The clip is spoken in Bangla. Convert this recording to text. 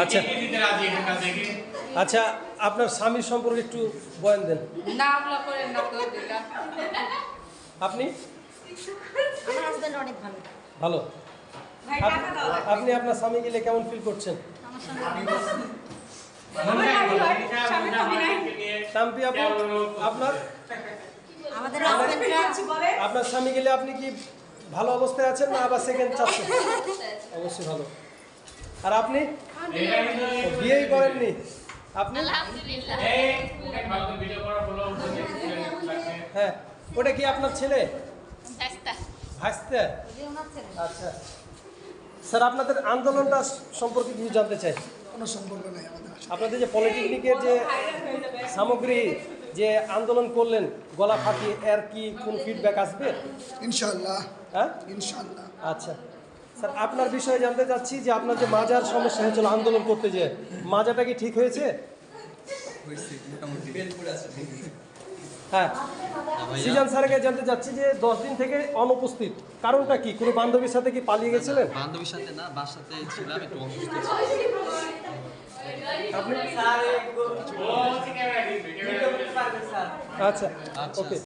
আচ্ছা আচ্ছা, আপনার স্বামীর সম্পর্কে একটু বয়ান দেন। আপনি? আমার হাজবেন্ড অনেক ভালো। ভালো। আপনি আপনার স্বামী গেলে কেমন ফিল করছেন? শাম্পি আপু, আপনার? আমাদের হাজবেন্ডরা আপনার স্বামী গেলে আপনি কি ভালো অবস্থায় আছেন না আবার সেকেন্ড চাচ্ছেন? অবশ্যই ভালো। আর আপনি বিয়েই করেননি? আপনি? হ্যাঁ, ওটা কি আপনার ছেলে? ভাইস্তে? আচ্ছা স্যার, আপনাদের আন্দোলনটা সম্পর্কে কিছু জানতে চাই। কোনো সম্পর্ক নেই আমাদের। আপনাদের যে পলিটেকনিকের যে সামগ্রী যে আন্দোলন করলেন গলা ফাটিয়ে, এর কি কোন ফিডব্যাক আসবে? ইনশাআল্লাহ। হ্যাঁ, ইনশাআল্লাহ। আচ্ছা স্যার, আপনার বিষয়ে জানতে চাচ্ছি যে আপনার যে মাজার সমস্যা হয়েছিল আন্দোলন করতে, যে মাজাটা কি ঠিক হয়েছে? হ্যাঁ, সিজান স্যারকে জানতে চাচ্ছি যে 10 দিন থেকে অনুপস্থিত, কারণটা কি? কোনো বান্ধবীর সাথে কি পালিয়ে গেছিলেন? বান্ধবীর সাথে না, বাসাতে ছিলাম, একটু অসুস্থ আপনি? আচ্ছা, ওকে।